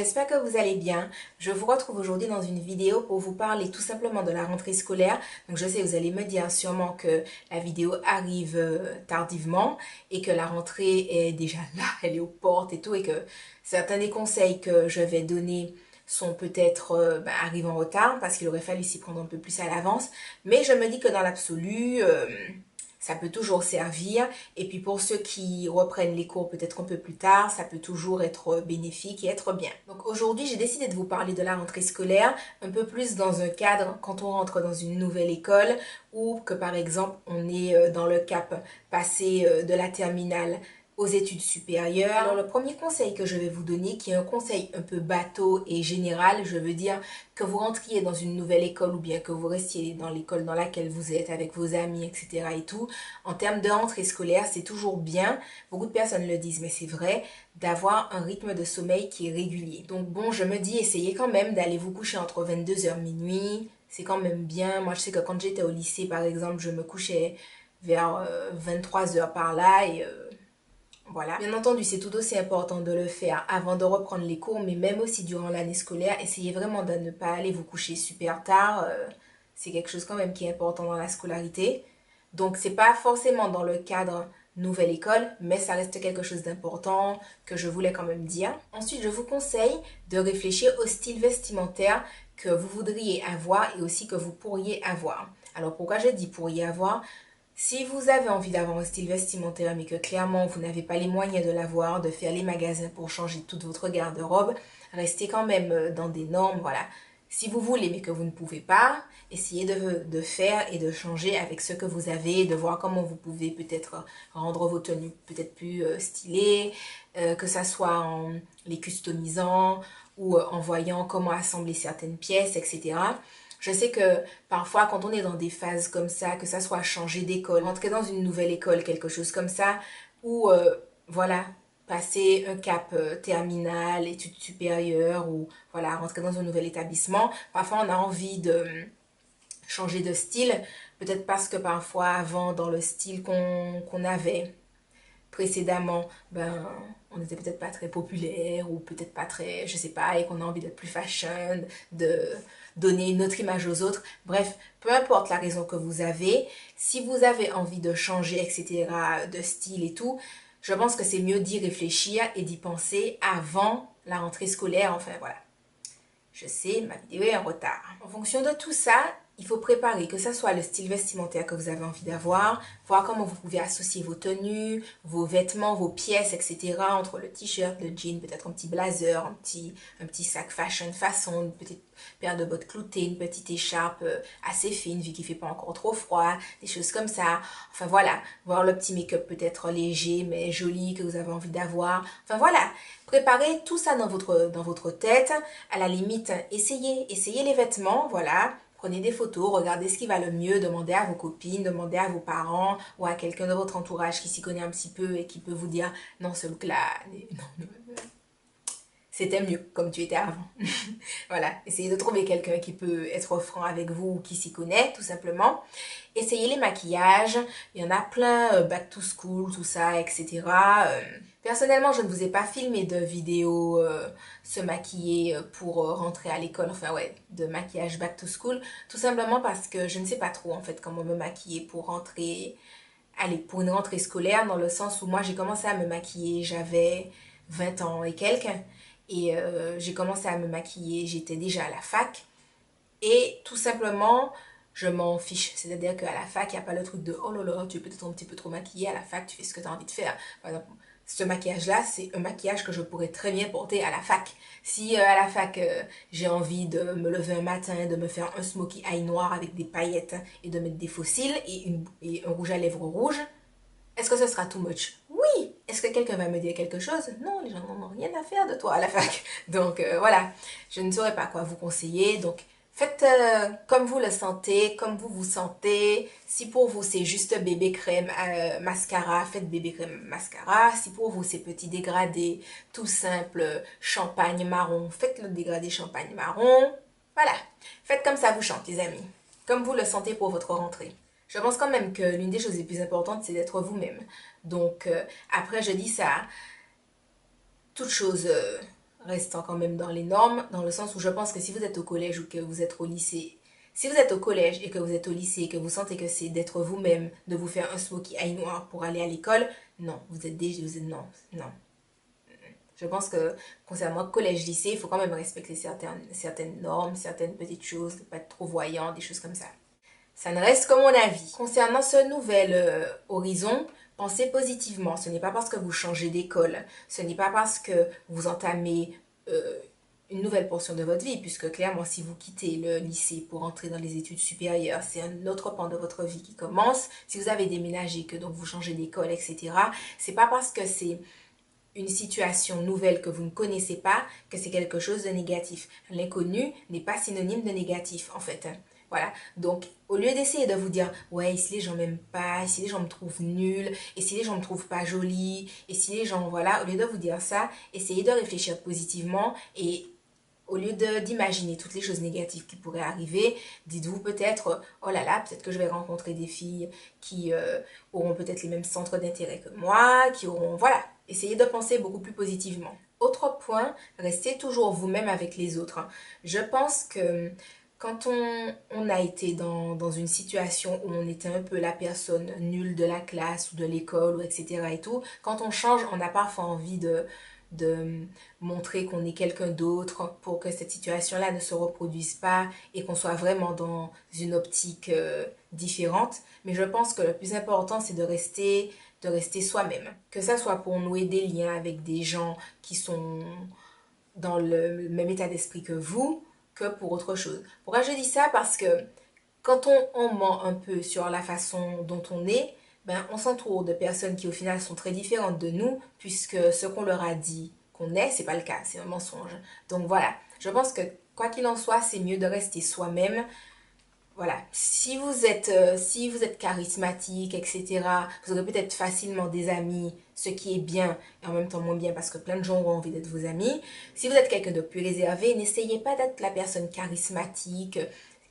j'espère que vous allez bien. Je vous retrouve aujourd'hui dans une vidéo pour vous parler tout simplement de la rentrée scolaire. Donc je sais, vous allez me dire sûrement que la vidéo arrive tardivement et que la rentrée est déjà là, elle est aux portes et tout, et que certains des conseils que je vais donner sont peut-être arrivent en retard parce qu'il aurait fallu s'y prendre un peu plus à l'avance. Mais je me dis que dans l'absolu, ça peut toujours servir. Et puis pour ceux qui reprennent les cours peut-être un peu plus tard, ça peut toujours être bénéfique et être bien. Donc aujourd'hui, j'ai décidé de vous parler de la rentrée scolaire, un peu plus dans un cadre quand on rentre dans une nouvelle école ou que par exemple on est dans le cap passé de la terminale aux études supérieures. Alors le premier conseil que je vais vous donner, qui est un conseil un peu bateau et général, je veux dire que vous rentriez dans une nouvelle école ou bien que vous restiez dans l'école dans laquelle vous êtes avec vos amis, etc. et tout, en termes de rentrée scolaire, c'est toujours bien, beaucoup de personnes le disent, mais c'est vrai, d'avoir un rythme de sommeil qui est régulier. Donc bon, je me dis, essayez quand même d'aller vous coucher entre 22h minuit, c'est quand même bien. Moi, je sais que quand j'étais au lycée, par exemple, je me couchais vers 23h par là et... Voilà. Bien entendu, c'est tout aussi important de le faire avant de reprendre les cours, mais même aussi durant l'année scolaire, essayez vraiment de ne pas aller vous coucher super tard. C'est quelque chose quand même qui est important dans la scolarité. Donc, c'est pas forcément dans le cadre nouvelle école, mais ça reste quelque chose d'important que je voulais quand même dire. Ensuite, je vous conseille de réfléchir au style vestimentaire que vous voudriez avoir et aussi que vous pourriez avoir. Alors, pourquoi je dis pourriez avoir? Si vous avez envie d'avoir un style vestimentaire mais que clairement vous n'avez pas les moyens de l'avoir, de faire les magasins pour changer toute votre garde-robe, restez quand même dans des normes, voilà. Si vous voulez mais que vous ne pouvez pas, essayez de faire et de changer avec ce que vous avez, de voir comment vous pouvez peut-être rendre vos tenues peut-être plus stylées, que ça soit en les customisant ou en voyant comment assembler certaines pièces, etc. Je sais que parfois, quand on est dans des phases comme ça, que ça soit changer d'école, rentrer dans une nouvelle école, quelque chose comme ça, ou voilà, passer un cap terminal, études supérieures, ou voilà, rentrer dans un nouvel établissement, parfois on a envie de changer de style, peut-être parce que parfois avant, dans le style qu'on avait précédemment, on n'était peut-être pas très populaire ou peut-être pas très, je sais pas, et qu'on a envie d'être plus fashion, de donner une autre image aux autres. Bref, peu importe la raison que vous avez, si vous avez envie de changer, etc., de style et tout, je pense que c'est mieux d'y réfléchir et d'y penser avant la rentrée scolaire. Enfin, voilà. Je sais, ma vidéo est en retard. En fonction de tout ça, il faut préparer, que ce soit le style vestimentaire que vous avez envie d'avoir, voir comment vous pouvez associer vos tenues, vos vêtements, vos pièces, etc. Entre le t-shirt, le jean, peut-être un petit blazer, un petit sac fashion façon, une petite paire de bottes cloutées, une petite écharpe assez fine vu qu'il ne fait pas encore trop froid, des choses comme ça. Enfin voilà, voir le petit make-up peut-être léger mais joli que vous avez envie d'avoir. Enfin voilà, préparez tout ça dans votre tête. À la limite, essayez les vêtements, voilà. Prenez des photos, regardez ce qui va le mieux, demandez à vos copines, demandez à vos parents ou à quelqu'un de votre entourage qui s'y connaît un petit peu et qui peut vous dire non, ce look-là, non, c'était mieux comme tu étais avant. Voilà, essayez de trouver quelqu'un qui peut être franc avec vous ou qui s'y connaît, tout simplement. Essayez les maquillages, il y en a plein, back to school, tout ça, etc. Personnellement, je ne vous ai pas filmé de vidéo se maquiller pour rentrer à l'école, enfin ouais, de maquillage back to school, tout simplement parce que je ne sais pas trop en fait comment me maquiller pour rentrer, allez, pour une rentrée scolaire, dans le sens où moi j'ai commencé à me maquiller, j'avais 20 ans et quelques, et j'ai commencé à me maquiller, j'étais déjà à la fac, et tout simplement, je m'en fiche. C'est-à-dire qu'à la fac, il n'y a pas le truc de oh là là, tu es peut-être un petit peu trop maquillée. À la fac, tu fais ce que tu as envie de faire. Par exemple, ce maquillage-là, c'est un maquillage que je pourrais très bien porter à la fac. Si à la fac, j'ai envie de me lever un matin, de me faire un smokey eye noir avec des paillettes et de mettre des faux cils et un rouge à lèvres rouge, est-ce que ce sera too much? Oui. Est-ce que quelqu'un va me dire quelque chose? Non, les gens n'en ont rien à faire de toi à la fac. Donc voilà, je ne saurais pas quoi vous conseiller. Donc faites comme vous le sentez, comme vous vous sentez. Si pour vous c'est juste bébé crème mascara, faites bébé crème mascara. Si pour vous c'est petit dégradé, tout simple, champagne marron, faites le dégradé champagne marron. Voilà, faites comme ça vous chante les amis. Comme vous le sentez pour votre rentrée. Je pense quand même que l'une des choses les plus importantes, c'est d'être vous-même. Donc, après, je dis ça, toute chose restant quand même dans les normes, dans le sens où je pense que si vous êtes au collège ou que vous êtes au lycée, si vous êtes au collège et que vous êtes au lycée et que vous sentez que c'est d'être vous-même, de vous faire un smokey eye noir pour aller à l'école, non, non, non. Je pense que concernant collège-lycée, il faut quand même respecter certaines normes, certaines petites choses, ne pas être trop voyant, des choses comme ça. Ça ne reste que mon avis. Concernant ce nouvel horizon, pensez positivement. Ce n'est pas parce que vous changez d'école, ce n'est pas parce que vous entamez une nouvelle portion de votre vie, puisque clairement, si vous quittez le lycée pour entrer dans les études supérieures, c'est un autre pan de votre vie qui commence. Si vous avez déménagé, que donc vous changez d'école, etc., c'est pas parce que c'est une situation nouvelle que vous ne connaissez pas que c'est quelque chose de négatif. L'inconnu n'est pas synonyme de négatif, en fait. Voilà, donc au lieu d'essayer de vous dire ouais, ici les gens m'aiment pas, ici les gens me trouvent nulle, et si les gens me trouvent pas jolie, et si les gens, voilà, au lieu de vous dire ça, essayez de réfléchir positivement et au lieu d'imaginer toutes les choses négatives qui pourraient arriver, dites-vous peut-être, oh là là, peut-être que je vais rencontrer des filles qui auront peut-être les mêmes centres d'intérêt que moi, qui auront, voilà, essayez de penser beaucoup plus positivement. Autre point, restez toujours vous-même avec les autres. Je pense que quand on a été dans une situation où on était un peu la personne nulle de la classe ou de l'école, ou etc. et tout, quand on change, on a parfois envie de montrer qu'on est quelqu'un d'autre pour que cette situation-là ne se reproduise pas et qu'on soit vraiment dans une optique différente. Mais je pense que le plus important, c'est de rester soi-même. Que ça soit pour nouer des liens avec des gens qui sont dans le même état d'esprit que vous, que pour autre chose. Pourquoi je dis ça? Parce que quand on ment un peu sur la façon dont on est, ben, on s'entoure de personnes qui au final sont très différentes de nous, puisque ce qu'on leur a dit qu'on est, c'est pas le cas, c'est un mensonge. Donc voilà, je pense que quoi qu'il en soit, c'est mieux de rester soi-même. Voilà, si vous êtes charismatique, etc., vous aurez peut-être facilement des amis, ce qui est bien et en même temps moins bien parce que plein de gens ont envie d'être vos amis. Si vous êtes quelqu'un de plus réservé, n'essayez pas d'être la personne charismatique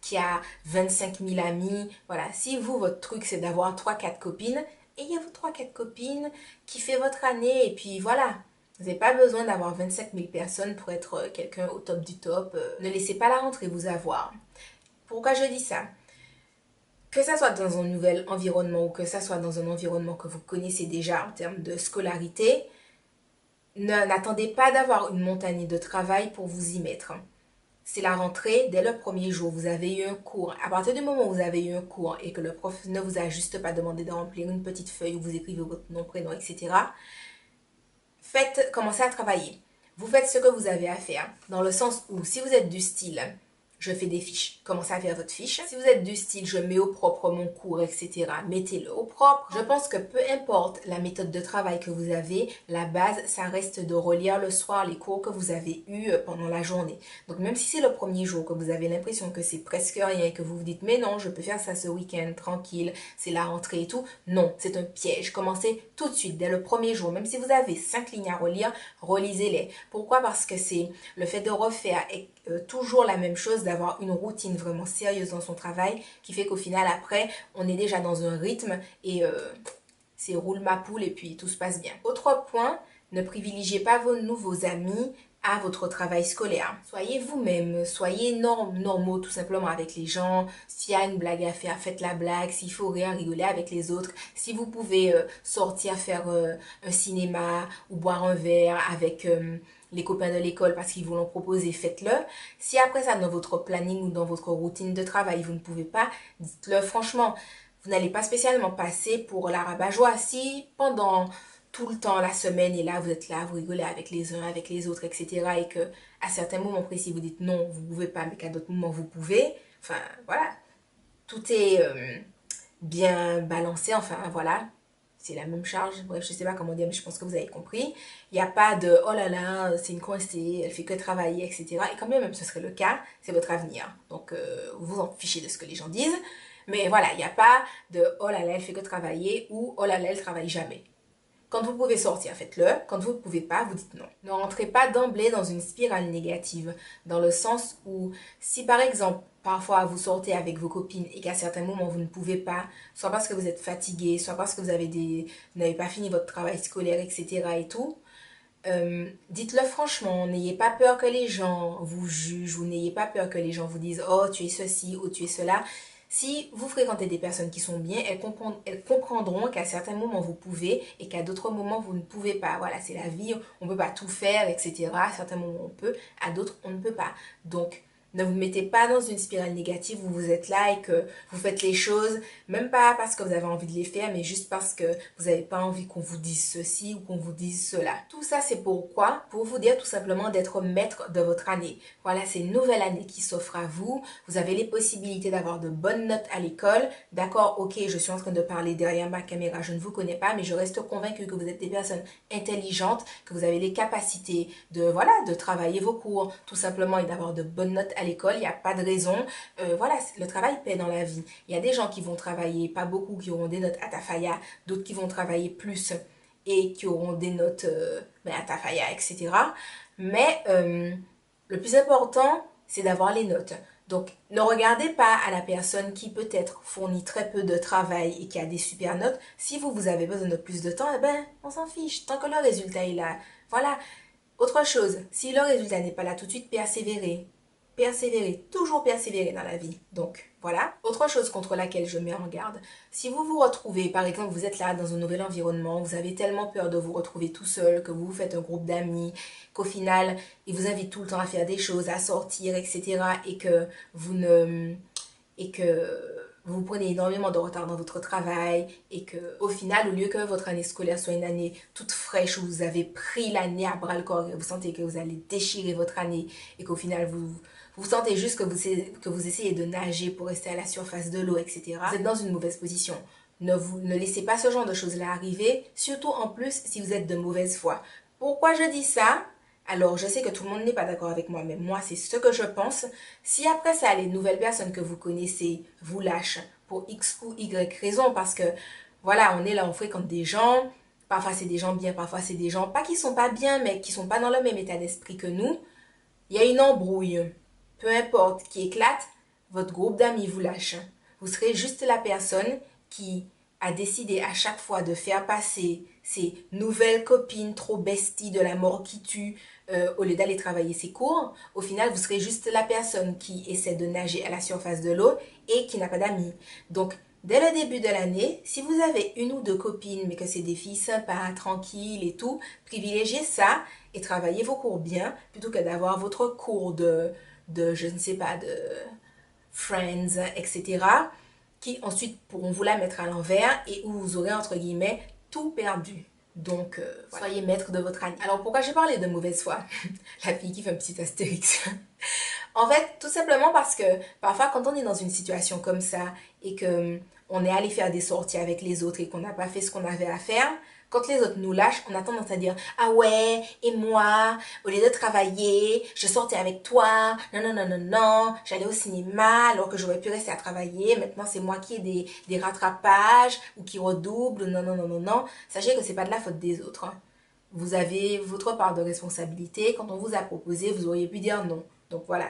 qui a 25 000 amis. Voilà, si vous, votre truc, c'est d'avoir trois quatre copines, ayez vos trois quatre copines qui fait votre année et puis voilà. Vous n'avez pas besoin d'avoir 25 000 personnes pour être quelqu'un au top du top. Ne laissez pas la rentrée vous avoir. Pourquoi je dis ça? Que ça soit dans un nouvel environnement ou que ça soit dans un environnement que vous connaissez déjà en termes de scolarité, n'attendez pas d'avoir une montagne de travail pour vous y mettre. C'est la rentrée, dès le premier jour, vous avez eu un cours. À partir du moment où vous avez eu un cours et que le prof ne vous a juste pas demandé de remplir une petite feuille où vous écrivez votre nom, prénom, etc., commencez à travailler. Vous faites ce que vous avez à faire, dans le sens où si vous êtes du style je fais des fiches. Commencez à faire votre fiche. Si vous êtes du style, je mets au propre mon cours, etc., mettez-le au propre. Je pense que peu importe la méthode de travail que vous avez, la base, ça reste de relire le soir les cours que vous avez eus pendant la journée. Donc même si c'est le premier jour que vous avez l'impression que c'est presque rien et que vous vous dites, mais non, je peux faire ça ce week-end, tranquille, c'est la rentrée et tout. Non, c'est un piège. Commencez tout de suite, dès le premier jour. Même si vous avez 5 lignes à relire, relisez-les. Pourquoi? Parce que c'est le fait de refaire toujours la même chose, d'avoir une routine vraiment sérieuse dans son travail qui fait qu'au final après on est déjà dans un rythme et c'est roule ma poule et puis tout se passe bien. Autre point, ne privilégiez pas vos nouveaux amis à votre travail scolaire. Soyez vous-même, soyez normaux tout simplement avec les gens. S'il y a une blague à faire, faites la blague. S'il faut rire, rigoler avec les autres. Si vous pouvez sortir faire un cinéma ou boire un verre avec les copains de l'école parce qu'ils vous l'ont proposé, faites-le. Si après ça, dans votre planning ou dans votre routine de travail, vous ne pouvez pas, dites-le franchement. Vous n'allez pas spécialement passer pour la rabat-joie. Si pendant tout le temps, la semaine, et là, vous êtes là, vous rigolez avec les uns, avec les autres, etc. Et que à certains moments précis, vous dites non, vous ne pouvez pas, mais qu'à d'autres moments, vous pouvez. Enfin, voilà. Tout est bien balancé. Enfin, voilà. C'est la même charge. Bref, je ne sais pas comment dire, mais je pense que vous avez compris. Il n'y a pas de oh là là, c'est une coincée, elle fait que travailler, etc. Et quand bien même ce serait le cas, c'est votre avenir. Donc, vous en fichez de ce que les gens disent. Mais voilà, il n'y a pas de oh là là, elle fait que travailler ou oh là là, elle travaille jamais. Quand vous pouvez sortir, faites-le. Quand vous ne pouvez pas, vous dites non. Ne rentrez pas d'emblée dans une spirale négative, dans le sens où si par exemple, parfois vous sortez avec vos copines et qu'à certains moments vous ne pouvez pas, soit parce que vous êtes fatigué, soit parce que vous n'avez pas fini votre travail scolaire, etc. et tout, Dites-le franchement, n'ayez pas peur que les gens vous jugent ou n'ayez pas peur que les gens vous disent oh tu es ceci ou tu es cela. Si vous fréquentez des personnes qui sont bien, elles comprendront qu'à certains moments vous pouvez et qu'à d'autres moments vous ne pouvez pas. Voilà, c'est la vie, on ne peut pas tout faire, etc. À certains moments on peut, à d'autres on ne peut pas. Donc ne vous mettez pas dans une spirale négative où vous êtes là et que vous faites les choses, même pas parce que vous avez envie de les faire, mais juste parce que vous n'avez pas envie qu'on vous dise ceci ou qu'on vous dise cela. Tout ça, c'est pourquoi? Pour vous dire tout simplement d'être maître de votre année. Voilà, c'est une nouvelle année qui s'offre à vous. Vous avez les possibilités d'avoir de bonnes notes à l'école. D'accord, ok, je suis en train de parler derrière ma caméra, je ne vous connais pas, mais je reste convaincue que vous êtes des personnes intelligentes, que vous avez les capacités de, voilà, de travailler vos cours, tout simplement, et d'avoir de bonnes notes à l'école. Il n'y a pas de raison. Voilà, le travail paie dans la vie. Il y a des gens qui vont travailler, pas beaucoup, qui auront des notes à Tafaya, d'autres qui vont travailler plus et qui auront des notes à Tafaya, etc. Mais le plus important, c'est d'avoir les notes. Donc, ne regardez pas à la personne qui peut-être fournit très peu de travail et qui a des super notes. Si vous avez besoin de plus de temps, eh ben, on s'en fiche. Tant que le résultat est là. Voilà. Autre chose, si le résultat n'est pas là tout de suite, persévérez. Persévérer, toujours persévérer dans la vie. Donc, voilà. Autre chose contre laquelle je mets en garde, si vous vous retrouvez, par exemple, vous êtes là dans un nouvel environnement, vous avez tellement peur de vous retrouver tout seul, que vous faites un groupe d'amis, qu'au final, ils vous invitent tout le temps à faire des choses, à sortir, etc. et que vous ne... et que vous prenez énormément de retard dans votre travail et que au final, au lieu que votre année scolaire soit une année toute fraîche où vous avez pris l'année à bras le corps et vous sentez que vous allez déchirer votre année et qu'au final vous sentez juste que vous essayez de nager pour rester à la surface de l'eau, etc. Vous êtes dans une mauvaise position. Ne laissez pas ce genre de choses-là arriver, surtout en plus si vous êtes de mauvaise foi. Pourquoi je dis ça? Alors, je sais que tout le monde n'est pas d'accord avec moi, mais moi, c'est ce que je pense. Si après ça, les nouvelles personnes que vous connaissez vous lâchent pour X ou Y raison, parce que, voilà, on est là, on fréquente des gens, parfois c'est des gens bien, parfois c'est des gens, pas qui sont pas bien, mais qui sont pas dans le même état d'esprit que nous, il y a une embrouille. Peu importe, qui éclate, votre groupe d'amis vous lâche. Vous serez juste la personne qui a décidé à chaque fois de faire passer ses nouvelles copines trop besties de la mort qui tue au lieu d'aller travailler ses cours. Au final, vous serez juste la personne qui essaie de nager à la surface de l'eau et qui n'a pas d'amis. Donc, dès le début de l'année, si vous avez une ou deux copines, mais que c'est des filles sympas, tranquilles et tout, privilégiez ça et travaillez vos cours bien plutôt que d'avoir votre cours de je ne sais pas, de Friends, etc. qui ensuite pourront vous la mettre à l'envers et où vous aurez entre guillemets tout perdu. Donc, voilà. Soyez maître de votre année. Alors, pourquoi j'ai parlé de mauvaise foi? La fille qui fait un petit astérix. En fait, tout simplement parce que parfois, quand on est dans une situation comme ça et que on est allé faire des sorties avec les autres et qu'on n'a pas fait ce qu'on avait à faire, quand les autres nous lâchent, on a tendance à dire ah ouais, et moi, au lieu de travailler, je sortais avec toi, non, non, non, non, non, j'allais au cinéma alors que j'aurais pu rester à travailler, maintenant c'est moi qui ai des rattrapages ou qui redouble, non, non, non, non, non. Sachez que c'est pas de la faute des autres. Hein. Vous avez votre part de responsabilité. Quand on vous a proposé, vous auriez pu dire non. Donc voilà.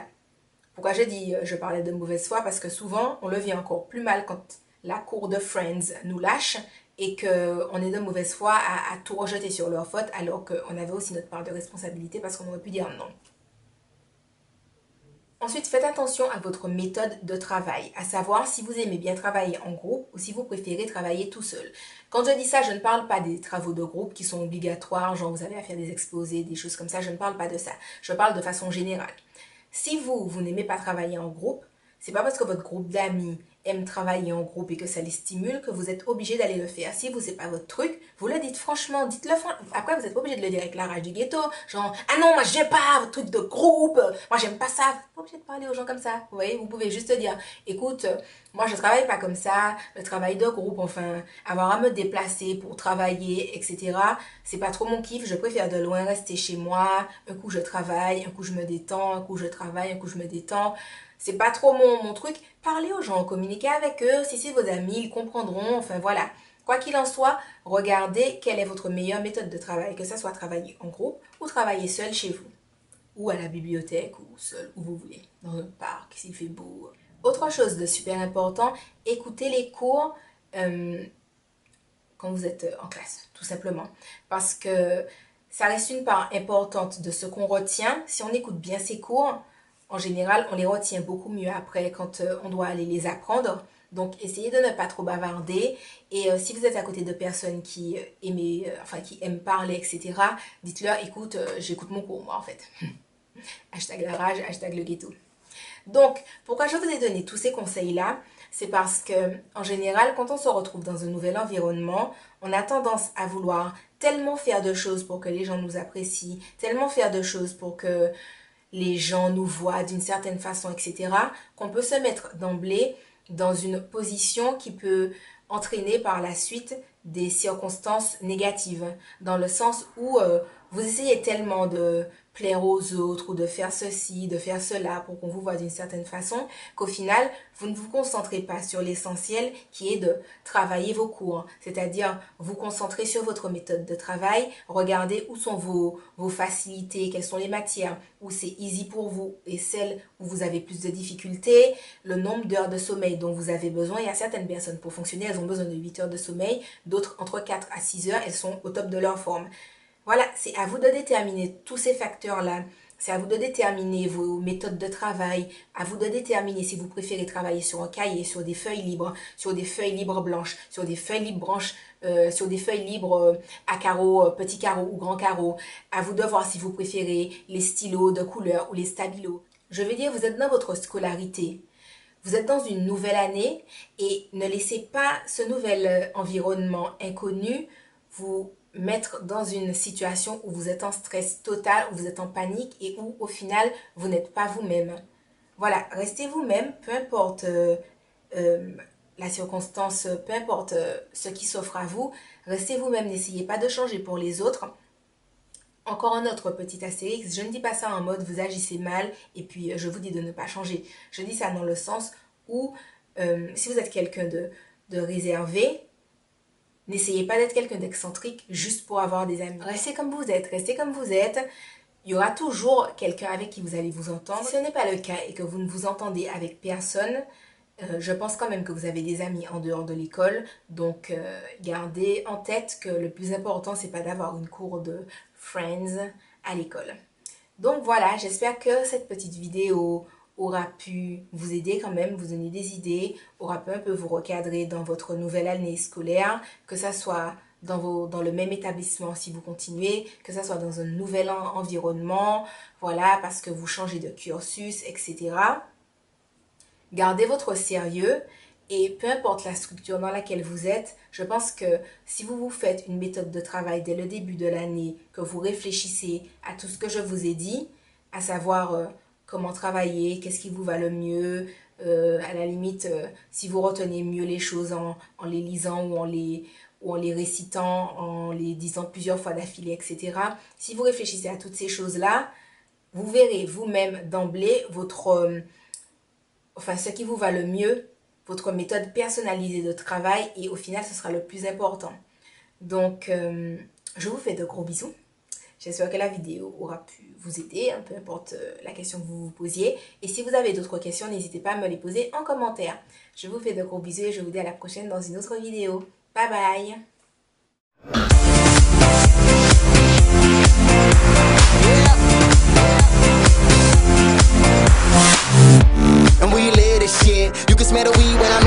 Pourquoi je parlais de mauvaise foi? Parce que souvent, on le vit encore plus mal quand la cour de Friends nous lâche et qu'on est de mauvaise foi à tout rejeter sur leur faute alors qu'on avait aussi notre part de responsabilité parce qu'on aurait pu dire non. Ensuite, faites attention à votre méthode de travail, à savoir si vous aimez bien travailler en groupe ou si vous préférez travailler tout seul. Quand je dis ça, je ne parle pas des travaux de groupe qui sont obligatoires, genre vous avez à faire des exposés, des choses comme ça, je ne parle pas de ça. Je parle de façon générale. Si vous n'aimez pas travailler en groupe, c'est pas parce que votre groupe d'amis aime travailler en groupe et que ça les stimule que vous êtes obligé d'aller le faire. Si vous c'est pas votre truc, vous le dites franchement, dites-le franchement. Après, vous n'êtes pas obligé de le dire avec la rage du ghetto, genre ah non, moi j'aime pas votre truc de groupe, moi j'aime pas ça. Vous n'êtes pas obligé de parler aux gens comme ça. Vous voyez, vous pouvez juste dire, écoute, moi je travaille pas comme ça, le travail de groupe, enfin, avoir à me déplacer pour travailler, etc. C'est pas trop mon kiff, je préfère de loin rester chez moi. Un coup je travaille, un coup je me détends, un coup je travaille, un coup je me détends. C'est pas trop mon truc. Parlez aux gens, communiquez avec eux. Si c'est vos amis, ils comprendront. Enfin voilà. Quoi qu'il en soit, regardez quelle est votre meilleure méthode de travail. Que ce soit travailler en groupe ou travailler seul chez vous. Ou à la bibliothèque ou seul, où vous voulez. Dans un parc, s'il fait beau. Autre chose de super important, écoutez les cours quand vous êtes en classe, tout simplement. Parce que Ça reste une part importante de ce qu'on retient. Si on écoute bien ces cours, en général, on les retient beaucoup mieux après quand on doit aller les apprendre. Donc, essayez de ne pas trop bavarder. Et si vous êtes à côté de personnes qui aiment parler, etc., dites-leur, écoute, j'écoute mon cours, moi, en fait. Hashtag la rage, hashtag le ghetto. Donc, pourquoi je vous ai donné tous ces conseils-là? C'est parce que, en général, quand on se retrouve dans un nouvel environnement, on a tendance à vouloir tellement faire de choses pour que les gens nous apprécient, tellement faire de choses pour que les gens nous voient d'une certaine façon, etc., qu'on peut se mettre d'emblée dans une position qui peut entraîner par la suite des circonstances négatives, dans le sens où vous essayez tellement de plaire aux autres ou de faire ceci, de faire cela pour qu'on vous voit d'une certaine façon, qu'au final, vous ne vous concentrez pas sur l'essentiel qui est de travailler vos cours. C'est-à-dire, vous concentrez sur votre méthode de travail, regardez où sont vos facilités, quelles sont les matières où c'est easy pour vous et celles où vous avez plus de difficultés, le nombre d'heures de sommeil dont vous avez besoin. Il y a certaines personnes, pour fonctionner, elles ont besoin de 8 heures de sommeil, d'autres entre 4 à 6 heures, elles sont au top de leur forme. Voilà, c'est à vous de déterminer tous ces facteurs-là. C'est à vous de déterminer vos méthodes de travail, à vous de déterminer si vous préférez travailler sur un cahier, sur des feuilles libres blanches, sur des feuilles libres blanches, sur des feuilles libres à carreaux, petits carreaux ou grands carreaux. À vous de voir si vous préférez les stylos de couleur ou les stabilos. Je veux dire, vous êtes dans votre scolarité. Vous êtes dans une nouvelle année et ne laissez pas ce nouvel environnement inconnu vous mettre dans une situation où vous êtes en stress total, où vous êtes en panique et où au final vous n'êtes pas vous-même. Voilà, restez vous-même, peu importe la circonstance, peu importe ce qui s'offre à vous, restez vous-même, n'essayez pas de changer pour les autres. Encore un autre petit astérix, je ne dis pas ça en mode vous agissez mal et puis je vous dis de ne pas changer. Je dis ça dans le sens où si vous êtes quelqu'un de réservé, n'essayez pas d'être quelqu'un d'excentrique juste pour avoir des amis. Restez comme vous êtes, restez comme vous êtes. Il y aura toujours quelqu'un avec qui vous allez vous entendre. Si ce n'est pas le cas et que vous ne vous entendez avec personne, je pense quand même que vous avez des amis en dehors de l'école. Donc, gardez en tête que le plus important, c'est pas d'avoir une cour de friends à l'école. Donc voilà, j'espère que cette petite vidéo aura pu vous aider quand même, vous donner des idées, aura pu un peu vous recadrer dans votre nouvelle année scolaire, que ça soit dans le même établissement si vous continuez, que ça soit dans un nouvel environnement, voilà, parce que vous changez de cursus, etc. Gardez votre sérieux et peu importe la structure dans laquelle vous êtes, je pense que si vous vous faites une méthode de travail dès le début de l'année, que vous réfléchissez à tout ce que je vous ai dit, à savoir comment travailler, qu'est-ce qui vous va le mieux, à la limite, si vous retenez mieux les choses en les lisant ou en les récitant, en les disant plusieurs fois d'affilée, etc. Si vous réfléchissez à toutes ces choses-là, vous verrez vous-même d'emblée ce qui vous va le mieux, votre méthode personnalisée de travail et au final, ce sera le plus important. Donc, je vous fais de gros bisous. J'espère que la vidéo aura pu vous aider, peu importe la question que vous vous posiez. Et si vous avez d'autres questions, n'hésitez pas à me les poser en commentaire. Je vous fais de gros bisous et je vous dis à la prochaine dans une autre vidéo. Bye bye! And we live this shit. You can smell the weed when I'm